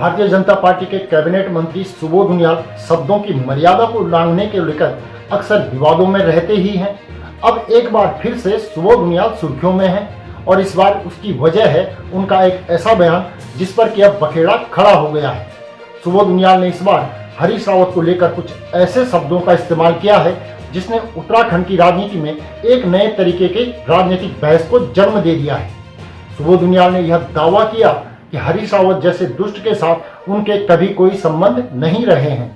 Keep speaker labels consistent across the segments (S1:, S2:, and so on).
S1: Bharatiya Janata party के cabinet मंत्री सुबोध उनियाल शब्दों की मर्यादा को उल्लंघने के लेकर अक्सर विवादों में रहते ही हैं। अब एक बार फिर से सुबोध उनियाल सुर्खियों में हैं और इस बार उसकी वजह है उनका एक ऐसा बयान जिस पर कि अब बखेड़ा खड़ा हो गया है। सुबोध उनियाल ने इस बार हरीश रावत को लेकर कुछ ऐसे शब्दों का इस्तेमाल किया है जिसने उत्तराखंड की राजनीति में एक नए तरीके के राजनीतिक बहस को जन्म दे दिया है। सुबोध उनियाल ने यह दावा किया कि हरीश रावत जैसे दुष्ट के साथ उनके कभी कोई संबंध नहीं रहे हैं।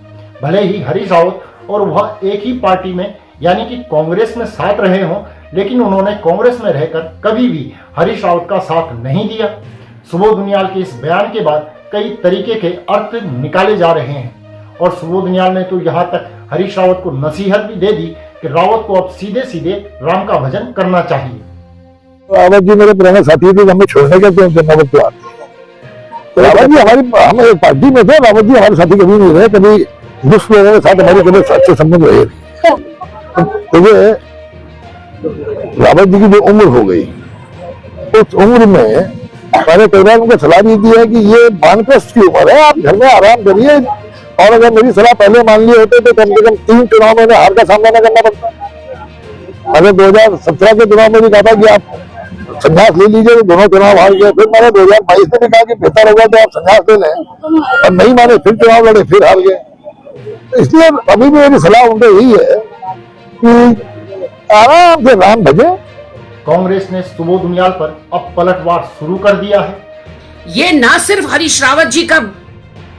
S1: भले ही हरीश रावत और वह एक ही पार्टी में यानी कि कांग्रेस में साथ रहे हों, लेकिन उन्होंने कांग्रेस में रहकर कभी भी हरीश रावत का साथ नहीं दिया। सुबोध उनियाल के इस बयान के बाद कई तरीके के अर्थ निकाले जा रहे हैं और सुबोध उनियाल ने तो यहाँ तक हरीश रावत को नसीहत भी दे दी कि रावत को अब सीधे सीधे राम का भजन करना चाहिए।
S2: रावत जी मेरे पुराने साथी थे, हमें छोड़ने का क्यों नौबत क्यों आती है? रावत जी हम एक पार्टी में थे, रावत जी हमारे साथी कभी नहीं रहे, कभी दुष्ट लोगों के साथ हमारे कभी अच्छे संबंध रहे नहीं। तो ये रावत जी की जो उम्र हो गई, उस उम्र में मैंने कई बार उनको सलाह भी दी है कि ये वानप्रस्थ की उम्र है, आप घर में आराम करिए। और अगर मेरी सलाह पहले मान लिए होते तो कम से कम 3 चुनाव में हार का सामना न करना पड़ता। अगर 2017 के चुनाव में भी कहा था कि आप संन्यास ले लीजिए, तो दोनों चुनाव हार गए। फिर मैंने 2022 में भी कहा कि बेहतर होगा तो आप संन्यास ले लें, और नहीं माने, फिर चुनाव लड़े, फिर हार गए। इसलिए अभी भी मेरी सलाह उनको यही है कि आराम से राम भजे।
S1: कांग्रेस ने सुबोध उनियाल पर अब पलटवार शुरू कर दिया है।
S3: ये ना सिर्फ हरीश रावत जी का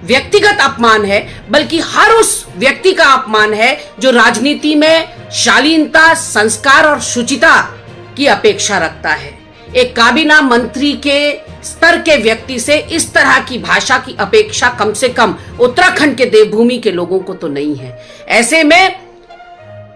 S3: व्यक्तिगत अपमान है, बल्कि हर उस व्यक्ति का अपमान है जो राजनीति में शालीनता, संस्कार और शुचिता की अपेक्षा रखता है। एक काबीना मंत्री के स्तर के व्यक्ति से इस तरह की भाषा की अपेक्षा कम से कम उत्तराखंड के देवभूमि के लोगों को तो नहीं है। ऐसे में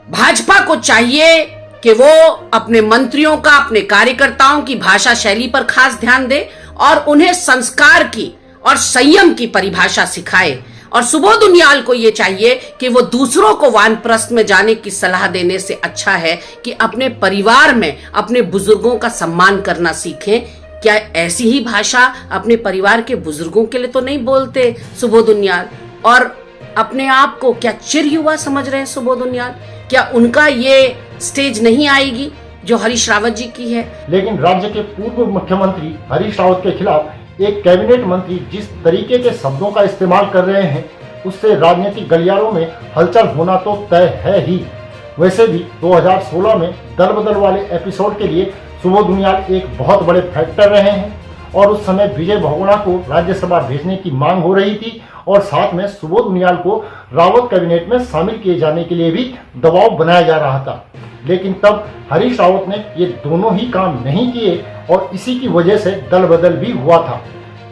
S3: भाजपा को चाहिए कि वो अपने मंत्रियों का, अपने कार्यकर्ताओं की भाषा शैली पर खास ध्यान दे और उन्हें संस्कार की और संयम की परिभाषा सिखाए। और सुबोध उनियाल को यह चाहिए कि वो दूसरों को वानप्रस्थ में जाने की सलाह देने से अच्छा है कि अपने परिवार में अपने बुजुर्गों का सम्मान करना सीखें। क्या ऐसी ही भाषा अपने परिवार के बुजुर्गों के लिए तो नहीं बोलते सुबोध उनियाल? और अपने आप को क्या चिर युवा समझ रहे हैं सुबोध उनियाल? क्या उनका ये स्टेज नहीं आएगी जो हरीश रावत जी की है?
S1: लेकिन राज्य के पूर्व मुख्यमंत्री हरीश रावत के खिलाफ एक कैबिनेट मंत्री जिस तरीके के शब्दों का इस्तेमाल कर रहे हैं, उससे राजनीतिक गलियारों में हलचल होना तो तय है ही। वैसे भी 2016 में दल बदल वाले एपिसोड के लिए सुबोध उनियाल एक बहुत बड़े फैक्टर रहे हैं और उस समय विजय बहुगुणा को राज्यसभा भेजने की मांग हो रही थी और साथ में सुबोध उनियाल को रावत कैबिनेट में शामिल किए जाने के लिए भी दबाव बनाया जा रहा था। लेकिन तब हरीश रावत ने ये दोनों ही काम नहीं किए और इसी की वजह से दल बदल भी हुआ था।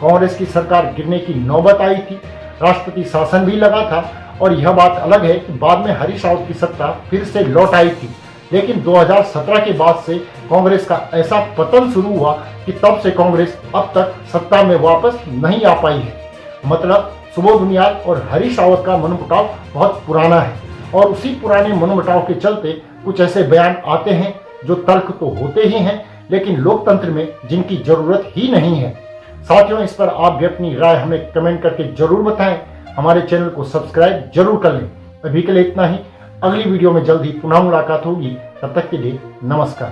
S1: कांग्रेस की सरकार गिरने की नौबत आई थी, राष्ट्रपति शासन भी लगा था और यह बात अलग है कि बाद में हरीश रावत की सत्ता फिर से लौट आई थी। लेकिन 2017 के बाद से कांग्रेस का ऐसा पतन शुरू हुआ कि तब से कांग्रेस अब तक सत्ता में वापस नहीं आ पाई है। मतलब सुबोध उनियाल और हरीश रावत का मनमुटाव बहुत पुराना है और उसी पुराने मनमुटाव के चलते कुछ ऐसे बयान आते हैं जो तर्क तो होते ही हैं, लेकिन लोकतंत्र में जिनकी जरूरत ही नहीं है। साथियों, इस पर आप भी अपनी राय हमें कमेंट करके जरूर बताएं। हमारे चैनल को सब्सक्राइब जरूर कर लें। अभी के लिए इतना ही। अगली वीडियो में जल्द ही पुनः मुलाकात होगी। तब तक के लिए नमस्कार।